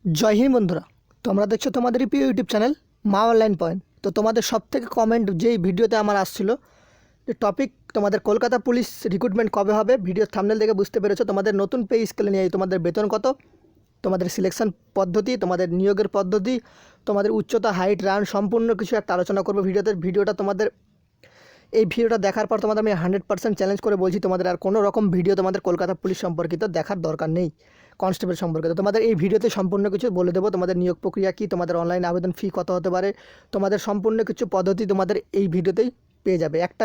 जय हिंद बंधुरा তোমরা দেখছো তোমাদের প্রিয় ইউটিউব চ্যানেল মা অনলাইন পয়েন্ট। তো তোমাদের সবথেকে কমেন্ট যেই ভিডিওতে আমার আসছিল যে টপিক তোমাদের কলকাতা পুলিশ রিক্রুটমেন্ট কবে হবে, ভিডিও থাম্বনেল দেখে বুঝতে পেরেছো তোমাদের নতুন পে স্কেলে নিয়ে তোমাদের বেতন কত, তোমাদের সিলেকশন পদ্ধতি, তোমাদের নিয়োগের পদ্ধতি, তোমাদের উচ্চতা, হাইট, রান সম্পূর্ণ কিছু একটা আলোচনা করবো ভিডিওটা তোমাদের এই ভিডিওটা দেখার পর তোমাদের আমি 100% চ্যালেঞ্জ করে বলছি তোমাদের আর কোনো রকম ভিডিও তোমাদের কলকাতা পুলিশ সম্পর্কিত দেখার দরকার নেই, কনস্টেবল সম্পর্কিত। তোমাদের এই ভিডিওতে সম্পূর্ণ কিছু বলে দেবো, তোমাদের নিয়োগ প্রক্রিয়া কী, তোমাদের অনলাইন আবেদন ফি কত হতে পারে, তোমাদের সম্পূর্ণ কিছু পদ্ধতি তোমাদের এই ভিডিওতেই পেয়ে যাবে। একটা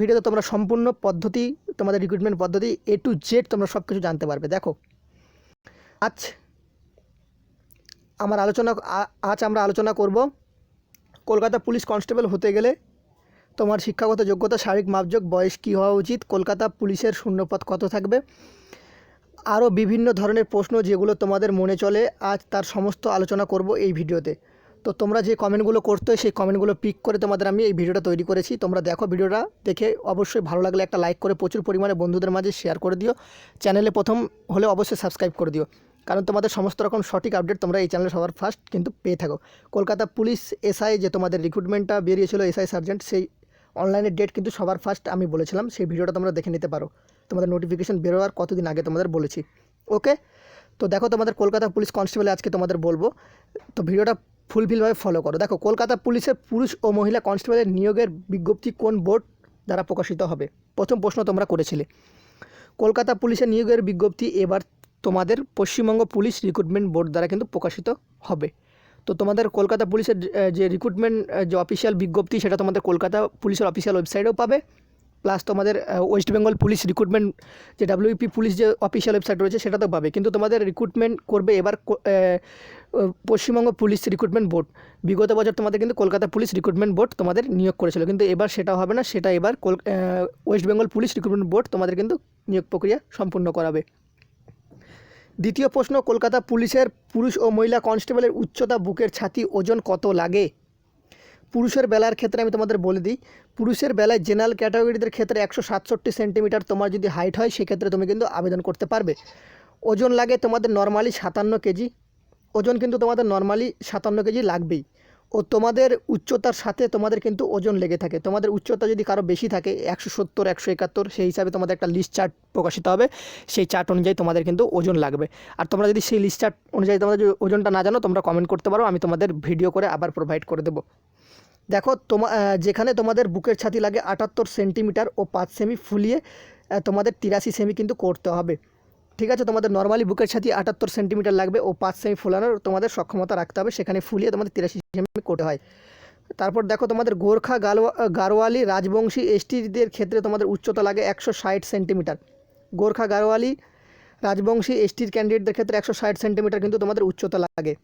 ভিডিওতে তোমরা সম্পূর্ণ পদ্ধতি, তোমাদের রিক্রুটমেন্ট পদ্ধতি A to Z তোমরা সব কিছু জানতে পারবে। দেখো আজ আমরা আলোচনা করব কলকাতা পুলিশ কনস্টেবল হতে গেলে তোমার শিক্ষাগত যোগ্যতা, শারীরিক মাপযোগ, বয়স কী হওয়া উচিত, কলকাতা পুলিশের শূন্যপদ কত থাকবে, আরও বিভিন্ন ধরনের প্রশ্ন যেগুলো তোমাদের মনে চলে, আজ তার সমস্ত আলোচনা করব এই ভিডিওতে। তো তোমরা যে কমেন্টগুলো করতে সেই কমেন্টগুলো পিক করে তোমাদের আমি এই ভিডিওটা তৈরি করেছি। তোমরা দেখো, ভিডিওটা দেখে অবশ্যই ভালো লাগলে একটা লাইক করে প্রচুর পরিমাণে বন্ধুদের মাঝে শেয়ার করে দিও। চ্যানেলে প্রথম হলে অবশ্যই সাবস্ক্রাইব করে দিও, কারণ তোমাদের সমস্ত রকম সঠিক আপডেট তোমরা এই চ্যানেলে সবার ফার্স্ট কিন্তু পেয়ে থাকো। কলকাতা পুলিশ এসআই যে তোমাদের রিক্রুটমেন্টটা বেরিয়েছিল, এসআই সার্জেন্ট, সেই অনলাইনের ডেট কিন্তু সবার ফার্স্ট আমি বলেছিলাম, সেই ভিডিওটা তোমরা দেখে নিতে পারো। তোমাদের নোটিফিকেশন বেরোয়ার কতদিন আগে তোমাদের বলেছি। ওকে, তো দেখো তোমাদের কলকাতা পুলিশ কনস্টেবলে আজকে তোমাদের বলবো, তো ভিডিওটা ফুলফিলভাবে ফলো করো। দেখো, কলকাতা পুলিশের পুরুষ ও মহিলা কনস্টেবলের নিয়োগের বিজ্ঞপ্তি কোন বোর্ড দ্বারা প্রকাশিত হবে? প্রথম প্রশ্ন তোমরা করেছিলে। কলকাতা পুলিশের নিয়োগের বিজ্ঞপ্তি এবার তোমাদের পশ্চিমবঙ্গ পুলিশ রিক্রুটমেন্ট বোর্ড দ্বারা কিন্তু প্রকাশিত হবে। তো তোমাদের কলকাতা পুলিশের যে রিক্রুটমেন্ট যে অফিসিয়াল বিজ্ঞপ্তি, সেটা তোমাদের কলকাতা পুলিশের অফিসিয়াল ওয়েবসাইটেও পাবে, প্লাস তোমাদের ওয়েস্ট বেঙ্গল পুলিশ রিক্রুটমেন্ট যে WP পুলিশ যে অফিসিয়াল ওয়েবসাইট রয়েছে সেটাতেও পাবে। কিন্তু তোমাদের রিক্রুটমেন্ট করবে এবার পশ্চিমবঙ্গ পুলিশ রিক্রুটমেন্ট বোর্ড। বিগত বছর তোমাদের কিন্তু কলকাতা পুলিশ রিক্রুটমেন্ট বোর্ড তোমাদের নিয়োগ করেছিল, কিন্তু এবার সেটা হবে না, সেটা এবার West Bengal police recruitment board তোমাদের কিন্তু নিয়োগ প্রক্রিয়া সম্পূর্ণ করাবে। দ্বিতীয় প্রশ্ন, কলকাতা পুলিশের পুরুষ ও মহিলা কনস্টেবলের উচ্চতা, বুকের ছাতি, ওজন কত লাগে? পুরুষের বেলার ক্ষেত্রে আমি তোমাদের বলে দিই, পুরুষের বেলায় জেনারেল ক্যাটাগরিদের ক্ষেত্রে 167 সেন্টিমিটার তোমার যদি হাইট হয়, সেক্ষেত্রে তুমি কিন্তু আবেদন করতে পারবে। ওজন লাগে তোমাদের নর্মালি 57 কেজি, ওজন কিন্তু তোমাদের নর্মালি 57 কেজি লাগবেই। ও তোমাদের উচ্চতার সাথে তোমাদের কিন্তু ওজন লেগে থাকে। তোমাদের উচ্চতা যদি কারো বেশি থাকে 170, 171, সেই হিসাবে তোমাদের একটা লিস্ট চার্ট প্রকাশিত হবে, সেই চার্ট অনুযায়ী তোমাদের কিন্তু ওজন লাগবে। আর তোমরা যদি সেই লিস্ট চার্ট অনুযায়ী তোমাদের ওজনটা না জানো, তোমরা কমেন্ট করতে পারো, আমি তোমাদের ভিডিও করে আবার প্রোভাইড করে দেবো। দেখো যেখানে তোমাদের বুকের ছাতি লাগে 78 সেন্টিমিটার ও 5 সেমি ফুলিয়ে তোমাদের 83 সেমি কিন্তু করতে হবে। ঠিক আছে, তোমাদের নর্মালি বুকের ছাতি 78 সেন্টিমিটার লাগবে ও 5 সেমি ফুলানোর তোমাদের সক্ষমতা রাখতে হবে, সেখানে ফুলিয়ে তোমাদের 83 সেমি করতে হয়। তারপর দেখো, তোমাদের গোর্খা গারোয়ালি রাজবংশী এসটিদের ক্ষেত্রে তোমাদের উচ্চতা লাগে 160 সেন্টিমিটার। গোর্খা গারোয়ালি রাজবংশী এসটির ক্যান্ডিডেটদের ক্ষেত্রে 160 সেন্টিমিটার কিন্তু তোমাদের উচ্চতা লাগে।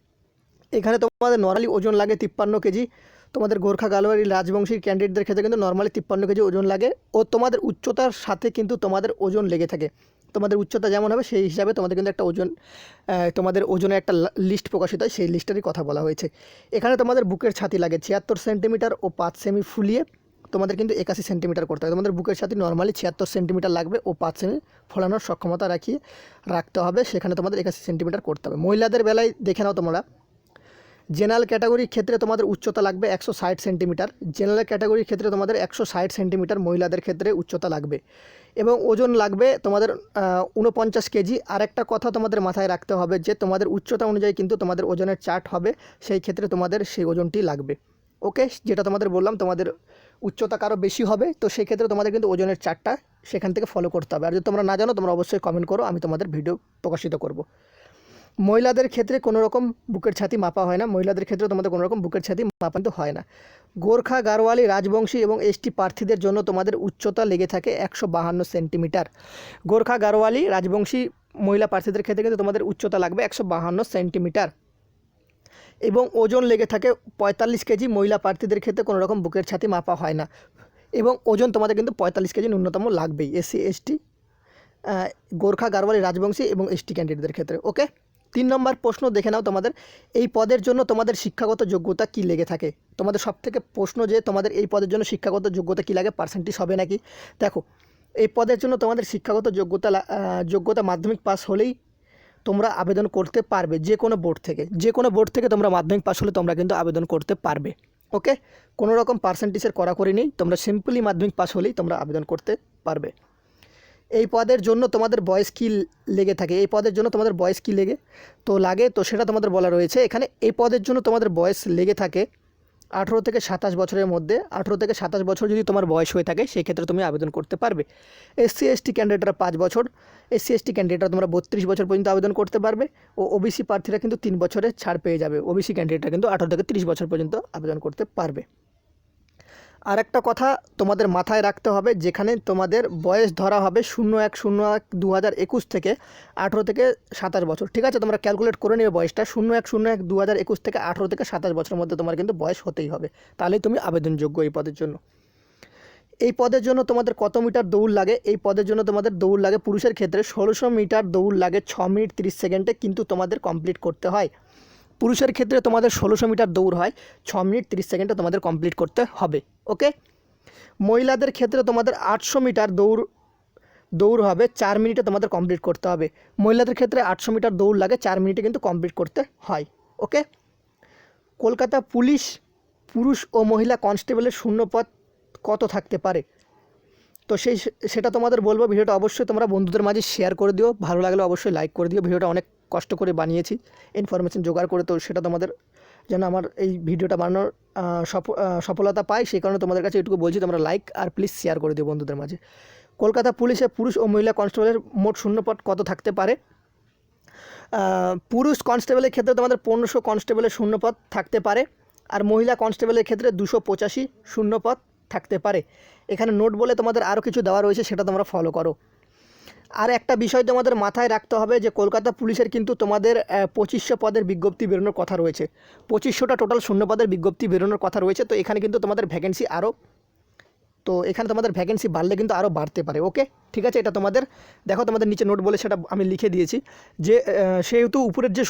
এখানে তোমাদের নর্মালি ওজন লাগে 53 কেজি। তোমাদের গোর্খা গারোয়ালি রাজবংশী ক্যান্ডিডেটদের ক্ষেত্রে কিন্তু নর্মালি 53 কেজি ওজন লাগে, ও তোমাদের উচ্চতার সাথে কিন্তু তোমাদের ওজন লেগে থাকে। তোমাদের উচ্চতা যেমন হবে সেই হিসাবে তোমাদের কিন্তু একটা ওজন, তোমাদের ওজনের একটা লিস্ট প্রকাশিত হয়, সেই লিস্টেরই কথা বলা হয়েছে। এখানে তোমাদের বুকের ছাতি লাগে 76 সেন্টিমিটার ও 5 সেমি ফুলিয়ে তোমাদের কিন্তু 81 সেন্টিমিটার করতে হবে। তোমাদের বুকের ছাতি নর্মালি 76 সেন্টিমিটার লাগবে ও 5 সেমি ফোলানোর সক্ষমতা রাখতে হবে, সেখানে তোমাদের 81 সেন্টিমিটার করতে হবে। মহিলাদের বেলায় দেখে নাও তোমরা, জেনারেল ক্যাটাগরির ক্ষেত্রে তোমাদের উচ্চতা লাগবে 160 সেন্টিমিটার। জেনারেল ক্যাটাগরির ক্ষেত্রে তোমাদের 160 সেন্টিমিটার মহিলাদের ক্ষেত্রে উচ্চতা লাগবে, এবং ওজন লাগবে তোমাদের 49 কেজি। আর একটা কথা তোমাদের মাথায় রাখতে হবে যে তোমাদের উচ্চতা অনুযায়ী কিন্তু তোমাদের ওজনের চার্ট হবে, সেই ক্ষেত্রে তোমাদের সেই ওজনটি লাগবে। ওকে, যেটা তোমাদের বললাম, তোমাদের উচ্চতা কারো বেশি হবে, তো সেই ক্ষেত্রে তোমাদের কিন্তু ওজনের চার্টটা সেখান থেকে ফলো করতে হবে। আর যদি তোমরা না জানো, তোমরা অবশ্যই কমেন্ট করো, আমি তোমাদের ভিডিও প্রকাশিত করব। মহিলাদের ক্ষেত্রে কোনো রকম বুকের ছাতি মাপা হয় না, মহিলাদের ক্ষেত্রে তোমাদের কোনো রকম বুকের ছাতি মাপান্ত হয় না। গোর্খা গারোয়ালি রাজবংশী এবং এসটি প্রার্থীদের জন্য তোমাদের উচ্চতা লেগে থাকে 152 সেন্টিমিটার। গোর্খা গারোয়ালি রাজবংশী মহিলা প্রার্থীদের ক্ষেত্রে কিন্তু তোমাদের উচ্চতা লাগবে 152 সেন্টিমিটার, এবং ওজন লেগে থাকে 45 কেজি। মহিলা প্রার্থীদের ক্ষেত্রে কোনো রকম বুকের ছাতি মাপা হয় না, এবং ওজন তোমাদের কিন্তু 45 কেজি ন্যূনতম লাগবেই SC ST, গোর্খা গারোয়ালি রাজবংশী এবং এসটি ক্যান্ডিডেটদের ক্ষেত্রে। ওকে, 3 নম্বর প্রশ্ন দেখে নাও, তোমাদের এই পদের জন্য তোমাদের শিক্ষাগত যোগ্যতা কী লেগে থাকে? তোমাদের সবথেকে প্রশ্ন যে তোমাদের এই পদের জন্য শিক্ষাগত যোগ্যতা কী লাগে, পার্সেন্টেজ হবে নাকি? দেখো, এই পদের জন্য তোমাদের শিক্ষাগত যোগ্যতা মাধ্যমিক পাস হলেই তোমরা আবেদন করতে পারবে যে কোনো বোর্ড থেকে তোমরা মাধ্যমিক পাস হলে তোমরা কিন্তু আবেদন করতে পারবে। ওকে, কোনো রকম পার্সেন্টেজের কড়াকড়ি নেই, তোমরা সিম্পলি মাধ্যমিক পাস হলেই তোমরা আবেদন করতে পারবে। এই পদের জন্য তোমাদের বয়স কী লেগে থাকে, তো সেটা তোমাদের বলা রয়েছে এখানে। এই পদের জন্য তোমাদের বয়স লেগে থাকে 18 থেকে 27 বছরের মধ্যে। 18 থেকে 27 বছর যদি তোমার বয়স হয়ে থাকে সেই ক্ষেত্রে তুমি আবেদন করতে পারবে। SC ST ক্যান্ডিডেটরা 5 বছর, SC ST ক্যান্ডিডেটরা তোমরা 32 বছর পর্যন্ত আবেদন করতে পারবে, ও OBC প্রার্থীরা কিন্তু 3 বছরের ছাড় পেয়ে যাবে। OBC ক্যান্ডিডেটরা কিন্তু 18 থেকে 30 বছর পর্যন্ত আবেদন করতে পারবে। আর একটা কথা তোমাদের মাথায় রাখতে হবে, যেখানে তোমাদের বয়স ধরা হবে 01/01/2021 থেকে 18 থেকে 27 বছর। ঠিক আছে, তোমরা ক্যালকুলেট করে নেবে বয়সটা 01/01/2021 থেকে 18 থেকে 27 বছরের মধ্যে তোমার কিন্তু বয়স হতেই হবে, তাহলেই তুমি আবেদনযোগ্য এই পদের জন্য। এই পদের জন্য তোমাদের কত মিটার দৌড় লাগে? এই পদের জন্য তোমাদের দৌড় লাগে পুরুষের ক্ষেত্রে 1600 মিটার দৌড় লাগে 6 মিনিট 30 সেকেন্ডে, কিন্তু তোমাদের কমপ্লিট করতে হয়। পুরুষের ক্ষেত্রে তোমাদের 1600 মিটার দৌড় হয় 6 মিনিট 30 সেকেন্ডে তোমাদের কমপ্লিট করতে হবে। ওকে, মহিলাদের ক্ষেত্রে তোমাদের 800 মিটার দৌড় হবে 4 মিনিটে তোমাদের কমপ্লিট করতে হবে। মহিলাদের ক্ষেত্রে 800 মিটার দৌড় লাগে 4 মিনিটে কিন্তু কমপ্লিট করতে হয়। ওকে, কলকাতা পুলিশ পুরুষ ও মহিলা কনস্টেবলের শূন্যপদ কত থাকতে পারে? তো সেটা তোমাদের বলবো। ভিডিওটা অবশ্যই তোমরা বন্ধুদের মাঝে শেয়ার করে দিও, ভালো লাগলে অবশ্যই লাইক করে দিও। ভিডিওটা অনেক কষ্ট করে বানিয়েছি ইনফরমেশন জোগাড় করে, তো সেটা তোমাদের যেন আমার এই ভিডিওটা বানানোর সফলতা পাই, সেই কারণে তোমাদের কাছে এটুকু বলছি, তোমরা লাইক আর প্লিজ শেয়ার করে দিও বন্ধুদের মাঝে। কলকাতা পুলিশে পুরুষ ও মহিলা কনস্টেবলের মোট শূন্যপদ কত থাকতে পারে? পুরুষ কনস্টেবলের ক্ষেত্রে তোমাদের 1500 কনস্টেবলের শূন্যপদ থাকতে পারে, আর মহিলা কনস্টেবলের ক্ষেত্রে 285 শূন্যপদ থাকতে পারে। এখানে নোট বলে তোমাদের আরও কিছু দেওয়া রয়েছে, সেটা তোমরা ফলো করো। আর একটা বিষয় তোমাদের মাথায় রাখতে হবে যে কলকাতা পুলিশের কিন্তু তোমাদের 2500 পদের বিজ্ঞপ্তি বেরোনোর কথা রয়েছে। 2500টা টোটাল শূন্যপদের বিজ্ঞপ্তি বেরোনোর কথা রয়েছে। তো এখানে কিন্তু তোমাদের ভ্যাকেন্সি ভ্যাকেন্সি বাড়লে কিন্তু আরও বাড়তে পারে। ওকে, ঠিক আছে, এটা তোমাদের দেখো, তোমাদের নিচে নোট বলে সেটা আমি লিখে দিয়েছি যে সেহেতু উপরের যে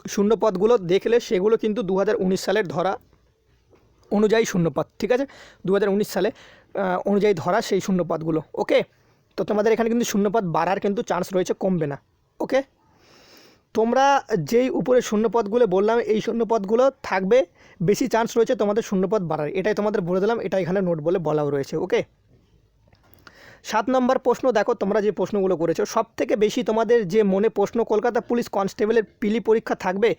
শূন্যপদগুলো দেখলে সেগুলো কিন্তু 2019 সালের ধরা অনুযায়ী শূন্যপদ। ঠিক আছে, 2019 সালে অনুযায়ী ধরা সেই শূন্যপদগুলো। ওকে, তো তোমাদের এখানে কিন্তু শূন্যপদ বাড়ার কিন্তু চান্স রয়েছে, কমবে না। ওকে, তোমরা যেই উপরে শূন্যপদগুলো বললাম এই শূন্যপদগুলো থাকবে, বেশি চান্স রয়েছে তোমাদের শূন্যপদ বাড়ার, এটাই তোমাদের বলে দিলাম, এটা এখানে নোট বলে বলাও রয়েছে। ওকে, 7 নম্বর প্রশ্ন দেখো, তোমরা যে প্রশ্নগুলো করেছো সব থেকে বেশি তোমাদের যে মনে প্রশ্ন, কলকাতা পুলিশ কনস্টেবলের পিলি পরীক্ষা থাকবে?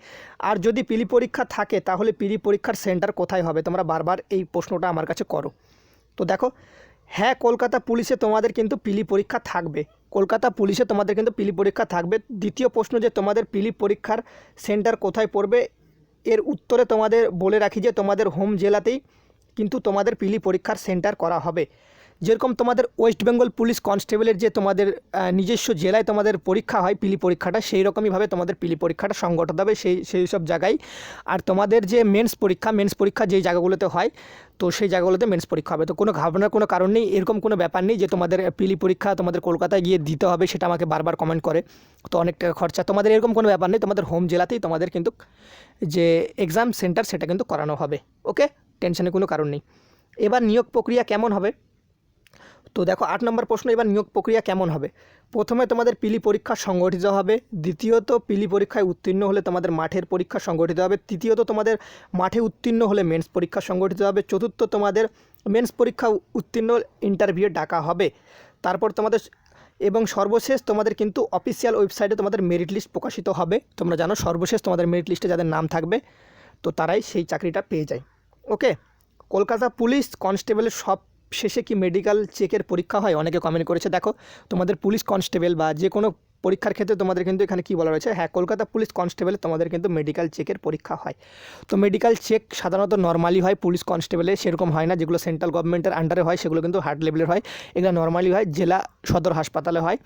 আর যদি পিলি পরীক্ষা থাকে তাহলে পিলি পরীক্ষার সেন্টার কোথায় হবে? তোমরা বারবার এই প্রশ্নটা আমার কাছে করো। তো দেখো, হ্যাঁ, কলকাতা পুলিশে তোমাদের কিন্তু পিলি পরীক্ষা থাকবে। দ্বিতীয় প্রশ্ন যে তোমাদের পিলি পরীক্ষার সেন্টার কোথায় পড়বে, এর উত্তরে তোমাদের বলে রাখি যে তোমাদের হোম জেলাতেই কিন্তু তোমাদের পিলি পরীক্ষার সেন্টার করা হবে। যেরকম তোমাদের ওয়েস্ট বেঙ্গল পুলিশ কনস্টেবলের যে তোমাদের নিজস্ব জেলায় তোমাদের পরীক্ষা হয় পিলি পরীক্ষাটা, সেই রকমইভাবে তোমাদের পিলি পরীক্ষাটা সংগঠিত হবে সেই সব জায়গায়। আর তোমাদের যে মেন্স পরীক্ষা যেই জায়গাগুলোতে হয়, তো সেই জায়গাগুলোতে মেন্স পরীক্ষা হবে। তো কোনো ঘাবড়ানোর কোনো কারণ নেই, এরকম কোনো ব্যাপার নেই যে তোমাদের পিলি পরীক্ষা তোমাদের কলকাতায় গিয়ে দিতে হবে, সেটা আমাকে বারবার কমেন্ট করে, তো অনেক টাকা খরচা। তোমাদের এরকম কোনো ব্যাপার নেই, তোমাদের হোম জেলাতেই তোমাদের কিন্তু যে এক্সাম সেন্টার সেটা কিন্তু করানো হবে। ওকে, টেনশনের কোনো কারণ নেই। এবার নিয়োগ প্রক্রিয়া কেমন হবে? তো দেখো 8 নম্বর প্রশ্ন, এবার নিয়োগ প্রক্রিয়া কেমন হবে? প্রথমে তোমাদের পিলি পরীক্ষা সংগঠিত হবে, দ্বিতীয়ত পিলি পরীক্ষায় উত্তীর্ণ হলে তোমাদের মাঠের পরীক্ষা সংগঠিত হবে, তৃতীয়ত তোমাদের মাঠে উত্তীর্ণ হলে মেন্স পরীক্ষা সংগঠিত হবে, চতুর্থ তোমাদের মেন্স পরীক্ষা উত্তীর্ণ ইন্টারভিউ ডাকা হবে। তারপর তোমাদের এবং সর্বশেষ তোমাদের কিন্তু অফিসিয়াল ওয়েবসাইটে তোমাদের মেরিট লিস্ট প্রকাশিত হবে। তোমরা জানো সর্বশেষ তোমাদের মেরিট লিস্টে যাদের নাম থাকবে তো তারাই সেই চাকরিটা পেয়ে যায়। ওকে, কলকাতা পুলিশ কনস্টেবলের সব শেষে কি মেডিকেল চেকের পরীক্ষা হয়? অনেকে কমেন্ট করেছে। দেখো, তোমাদের পুলিশ কনস্টেবল বা যে কোনো পরীক্ষার ক্ষেত্রে তোমাদের কিন্তু এখানে কী বলা রয়েছে, হ্যাঁ, কলকাতা পুলিশ কনস্টেবলে তোমাদের কিন্তু মেডিকেল চেকের পরীক্ষা হয়। তো মেডিকেল চেক সাধারণত নর্মালি হয়, পুলিশ কনস্টেবলে সেরকম হয় না। যেগুলো সেন্ট্রাল গভর্নমেন্টের আন্ডারে হয় সেগুলো কিন্তু হার্ড লেভেলের হয়, এগুলো নর্মালি হয়, জেলা সদর হাসপাতালে হয়।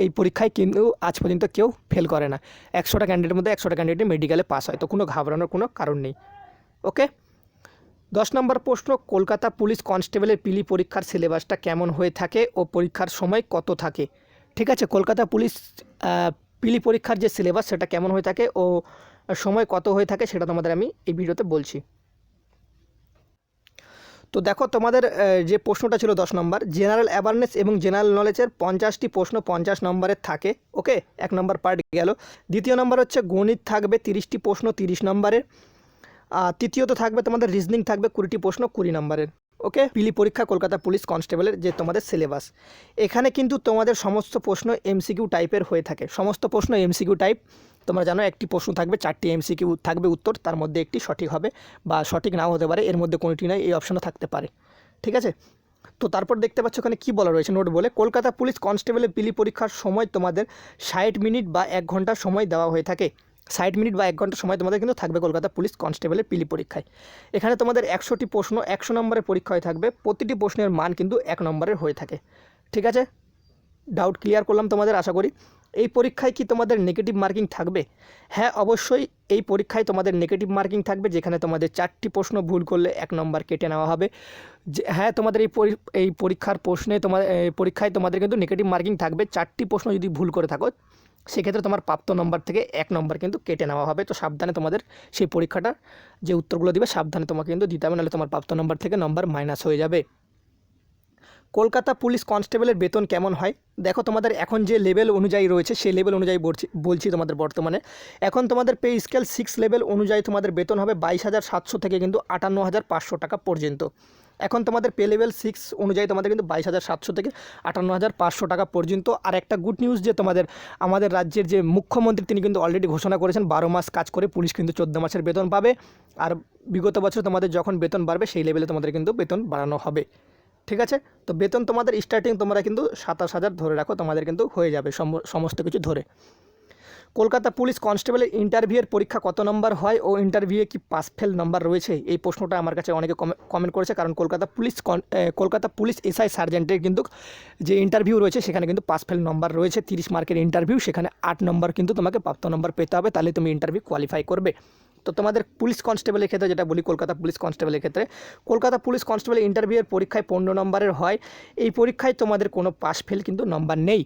এই পরীক্ষায় কিন্তু আজ পর্যন্ত কেউ ফেল করে না। 100টা ক্যান্ডিডেটের মধ্যে 100টা ক্যান্ডিডেট মেডিকেলে পাস হয়, তো কোনো ঘাবড়ানোর কোনো কারণ নেই। ওকে, 10 নম্বর প্রশ্ন, কলকাতা পুলিশ কনস্টেবলের পিলি পরীক্ষার সিলেবাসটা কেমন হয়ে থাকে ও পরীক্ষার সময় কত থাকে? ঠিক আছে, কলকাতা পুলিশ পিলি পরীক্ষার যে সিলেবাস সেটা কেমন হয়ে থাকে ও সময় কত হয়ে থাকে সেটা তোমাদের আমি এই ভিডিওতে বলছি। তো দেখো তোমাদের যে প্রশ্নটা ছিল 10 নম্বর, জেনারেল অ্যাওয়ারনেস এবং জেনারেল নলেজের 50টি প্রশ্ন 50 নম্বরের থাকে। ওকে, 1 নম্বর পার্ট গেল। দ্বিতীয় নম্বর হচ্ছে গণিত থাকবে 30টি প্রশ্ন 30 নম্বরের। তৃতীয়ত থাকবে তোমাদের রিজনিং থাকবে 20টি প্রশ্ন 20 নম্বরের। ওকে, পিলি পরীক্ষা কলকাতা পুলিশ কনস্টেবলের যে তোমাদের সিলেবাস, এখানে কিন্তু তোমাদের সমস্ত প্রশ্ন এমসিকিউ টাইপের হয়ে থাকে। সমস্ত প্রশ্ন এমসিকিউ টাইপ। তোমরা জানো একটি প্রশ্ন থাকবে 4টি এমসিকিউ থাকবে উত্তর, তার মধ্যে একটি সঠিক হবে বা সঠিক নাও হতে পারে, এর মধ্যে কোনোটি নয়, এই অপশনও থাকতে পারে। ঠিক আছে, তো তারপর দেখতে পাচ্ছ ওখানে কী বলা রয়েছে নোট বলে, কলকাতা পুলিশ কনস্টেবলের পিলি পরীক্ষার সময় তোমাদের 60 মিনিট বা 1 ঘন্টা সময় দেওয়া হয়ে থাকে। 60 মিনিট বা 1 ঘন্টা সময় তোমাদের কিন্তু থাকবে কলকাতা পুলিশ কনস্টেবলের পিলি পরীক্ষায়। এখানে তোমাদের 100টি প্রশ্ন 100 নম্বরের পরীক্ষায় থাকবে, প্রতিটি প্রশ্নের মান কিন্তু 1 নম্বরের হয়ে থাকে। ঠিক আছে, ডাউট ক্লিয়ার করলাম তোমাদের, আশা করি। এই পরীক্ষায় কি তোমাদের নেগেটিভ মার্কিং থাকবে? হ্যাঁ, অবশ্যই এই পরীক্ষায় তোমাদের নেগেটিভ মার্কিং থাকবে, যেখানে তোমাদের 4টি প্রশ্ন ভুল করলে 1 নম্বর কেটে নেওয়া হবে। হ্যাঁ, তোমাদের এই পরীক্ষার প্রশ্নে পরীক্ষায় তোমাদের কিন্তু নেগেটিভ মার্কিং থাকবে। 4টি প্রশ্ন যদি ভুল করে থাকো সেক্ষেত্রে তোমার প্রাপ্ত নম্বর থেকে 1 নম্বর কিন্তু কেটে নেওয়া হবে। তো সাবধানে তোমাদের সেই পরীক্ষাটার যে উত্তরগুলো দিবে সাবধানে তোমাকে কিন্তু দিতে হবে, নাহলে তোমার প্রাপ্ত নম্বর থেকে নম্বর মাইনাস হয়ে যাবে। কলকাতা পুলিশ কনস্টেবলের বেতন কেমন হয়? দেখো তোমাদের এখন যে লেভেল অনুযায়ী রয়েছে সেই লেভেল অনুযায়ী বলছি তোমাদের বর্তমানে। এখন তোমাদের পে স্কেল 6 লেভেল অনুযায়ী তোমাদের বেতন হবে 22,700 থেকে কিন্তু 58,500 টাকা পর্যন্ত। এখন তোমাদের পে লেভেল 6 অনুযায়ী তোমাদের কিন্তু 22,700 থেকে 58,500 টাকা পর্যন্ত। আর একটা গুড নিউজ যে আমাদের রাজ্যের যে মুখ্যমন্ত্রী তিনি কিন্তু অলরেডি ঘোষণা করেছেন 12 মাস কাজ করে পুলিশ কিন্তু 14 মাসের বেতন পাবে। আর বিগত বছর তোমাদের যখন বেতন বাড়বে সেই লেভেলে তোমাদের কিন্তু বেতন বাড়ানো হবে। ঠিক আছে, তো বেতন তোমাদের স্টার্টিং তোমরা কিন্তু 27,000 ধরে রাখো, তোমাদের কিন্তু হয়ে যাবে সমস্ত কিছু ধরে। কলকাতা পুলিশ কনস্টেবলের ইন্টারভিউয়ের পরীক্ষা কত নম্বর হয় ও ইন্টারভিউয়ে কি পাস ফেল নাম্বার রয়েছে? এই প্রশ্নটা আমার কাছে অনেকে কমেন্ট করেছে, কারণ কলকাতা পুলিশ এসআই সার্জেন্টের কিন্তু যে ইন্টারভিউ রয়েছে সেখানে কিন্তু পাস ফেল নম্বর রয়েছে। 30 মার্কের ইন্টারভিউ, সেখানে 8 নম্বর কিন্তু তোমাকে প্রাপ্ত নম্বর পেতে হবে, তাহলে তুমি ইন্টারভিউ কোয়ালিফাই করবে। তো তোমাদের পুলিশ কনস্টেবলের ক্ষেত্রে যেটা বলি, কলকাতা পুলিশ কনস্টেবলের ক্ষেত্রে, কলকাতা পুলিশ কনস্টেবলের ইন্টারভিউয়ের পরীক্ষায় 15 নম্বরের হয়। এই পরীক্ষায় তোমাদের কোনো পাস ফেল কিন্তু নম্বর নেই।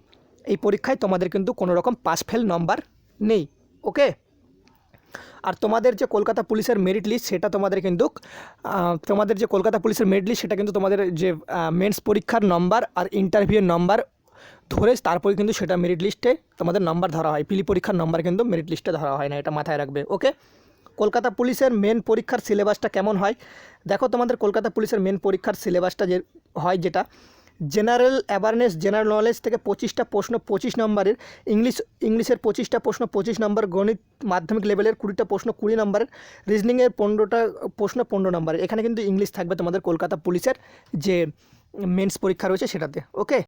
এই পরীক্ষায় তোমাদের কিন্তু কোনো রকম পাস ফেল নম্বর নেই। ওকে, আর তোমাদের যে কলকাতা পুলিশের মেরিট লিস্ট সেটা তোমাদের কিন্তু সেটা কিন্তু তোমাদের যে মেন্স পরীক্ষার নম্বর আর ইন্টারভিউয়ের নম্বর ধরে তারপরে কিন্তু সেটা মেরিট লিস্টে তোমাদের নম্বর ধরা হয়। পিলি পরীক্ষার নম্বর কিন্তু মেরিট লিস্টে ধরা হয় না, এটা মাথায় রাখবে। ওকে, কলকাতা পুলিশের মেন পরীক্ষার সিলেবাসটা কেমন হয়? দেখো তোমাদের কলকাতা পুলিশের মেন পরীক্ষার সিলেবাসটা যে হয়, যেটা জেনারেল অ্যাওয়ারনেস জেনারেল নলেজ থেকে 25টা প্রশ্ন 25 নম্বরের, ইংলিশের 25টা প্রশ্ন 25 নম্বর, গণিত মাধ্যমিক লেভেলের 20টা প্রশ্ন 20 নম্বরের, রিজনিংয়ের 15টা প্রশ্ন 15 নম্বরের। এখানে কিন্তু ইংলিশ থাকবে তোমাদের কলকাতা পুলিশের যে মেন্স পরীক্ষা রয়েছে সেটাতে। ওকে,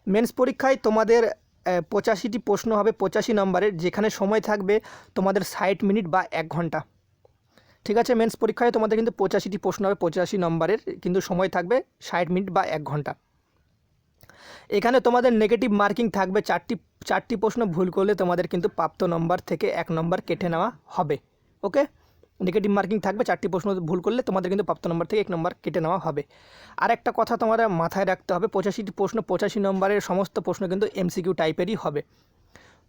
মেন্স পরীক্ষায় তোমাদের 85টি প্রশ্ন হবে 85 নম্বরের, যেখানে সময় থাকবে তোমাদের 60 মিনিট বা 1 ঘন্টা। ঠিক আছে, মেন্স পরীক্ষায় তোমাদের কিন্তু 85টি প্রশ্ন হবে 85 নম্বরের, কিন্তু সময় থাকবে 60 মিনিট বা 1 ঘন্টা। এখানে তোমাদের নেগেটিভ মার্কিং থাকবে, 4টি প্রশ্ন ভুল করলে তোমাদের কিন্তু প্রাপ্ত নম্বর থেকে 1 নম্বর কেটে নেওয়া হবে। ওকে, নেগেটিভ মার্কিং থাকবে, 4টি প্রশ্ন ভুল করলে তোমাদের কিন্তু প্রাপ্ত নম্বর থেকে 1 নম্বর কেটে নেওয়া হবে। আর একটা কথা তোমাদের মাথায় রাখতে হবে, 85টি প্রশ্ন 85 নম্বরের সমস্ত প্রশ্ন কিন্তু এমসিকিউ টাইপেরই হবে।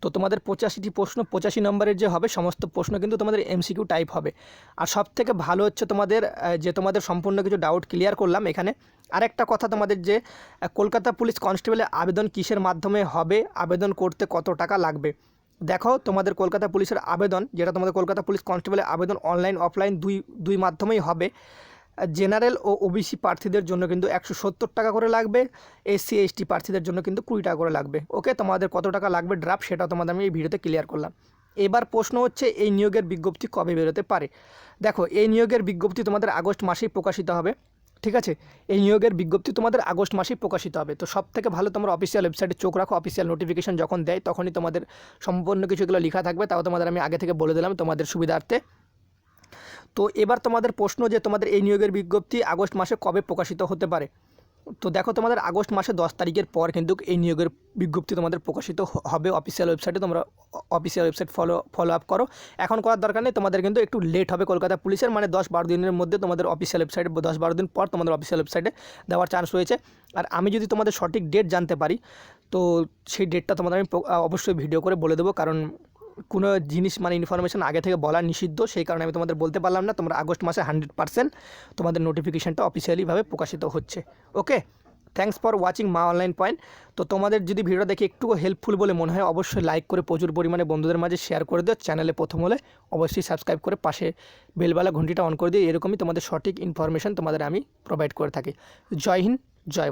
তো তোমাদের 85টি প্রশ্ন 85 নম্বরের যে হবে সমস্ত প্রশ্ন কিন্তু তোমাদের এমসিকিউ টাইপ হবে। আর সবথেকে ভালো হচ্ছে তোমাদের সম্পূর্ণ কিছু ডাউট ক্লিয়ার করলাম এখানে। আরেকটা কথা, তোমাদের যে কলকাতা পুলিশ কনস্টেবলের আবেদন কিসের মাধ্যমে হবে, আবেদন করতে কত টাকা লাগবে? দেখো তোমাদের কলকাতা পুলিশের আবেদন, যেটা তোমাদের কলকাতা পুলিশ কনস্টেবলের আবেদন অনলাইন অফলাইন দুই মাধ্যমেই হবে। জেনারেল ও ওবিসি প্রার্থীদের জন্য কিন্তু 170 টাকা করে লাগবে, এসসি এসটি প্রার্থীদের জন্য কিন্তু 20 টাকা করে লাগবে। ওকে, তোমাদের কত টাকা লাগবে ড্রাফট সেটা তোমাদের আমি এই ভিডিওতে ক্লিয়ার করলাম। এবার প্রশ্ন হচ্ছে এই নিয়োগের বিজ্ঞপ্তি কবে বেরোতে পারে? দেখো, এই নিয়োগের বিজ্ঞপ্তি তোমাদের আগস্ট মাসেই প্রকাশিত হবে। ঠিক আছে, এই নিয়োগের বিজ্ঞপ্তি তোমাদের আগস্ট মাসেই প্রকাশিত হবে। তো সব থেকে ভালো তোমরা অফিসিয়াল ওয়েবসাইটে চোখ রাখো, অফিসিয়াল নোটিফিকেশন যখন দেয় তখনই তোমাদের সম্পূর্ণ কিছুগুলো লেখা থাকবে, তাও তোমাদের আমি আগে থেকে বলে দিলাম তোমাদের সুবিধার্থে। তো এবার তোমাদের প্রশ্ন যে তোমাদের এই নিয়োগের বিজ্ঞপ্তি আগস্ট মাসে কবে প্রকাশিত হতে পারে? তো দেখো, তোমাদের আগস্ট মাসে 10 তারিখের পর কিন্তু এই নিয়োগের বিজ্ঞপ্তি তোমাদের প্রকাশিত হবে অফিসিয়াল ওয়েবসাইটে। তোমরা অফিসিয়াল ওয়েবসাইট ফলো আপ করো, এখন করার দরকার নেই, তোমাদের কিন্তু একটু লেট হবে কলকাতা পুলিশের, মানে 10-12 দিনের মধ্যে তোমাদের অফিসিয়াল ওয়েবসাইটে 10-12 দিন পর তোমাদের অফিসিয়াল ওয়েবসাইটে দেওয়ার চান্স রয়েছে। আর আমি যদি তোমাদের সঠিক ডেট জানতে পারি তো সেই ডেটটা তোমাদের আমি অবশ্যই ভিডিও করে বলে দেবো, কারণ কোনো জিনিস মানে ইনফরমেশান আগে থেকে বলা নিষিদ্ধ, সেই কারণে আমি তোমাদের বলতে পারলাম না। তোমরা আগস্ট মাসে 100% তোমাদের নোটিফিকেশানটা অফিসিয়ালিভাবে প্রকাশিত হচ্ছে। ওকে, থ্যাঙ্কস ফর ওয়াচিং মা অনলাইন পয়েন্ট। তো তোমাদের যদি ভিডিওটা দেখে একটু হেল্পফুল বলে মনে হয়, অবশ্যই লাইক করে প্রচুর পরিমাণে বন্ধুদের মাঝে শেয়ার করে দিও। চ্যানেলে প্রথম হলে অবশ্যই সাবস্ক্রাইব করে পাশে বেলবালা ঘন্টিটা অন করে দিও। এরকমই তোমাদের সঠিক ইনফরমেশান তোমাদের আমি প্রোভাইড করে থাকি। জয় হিন্দ, জয়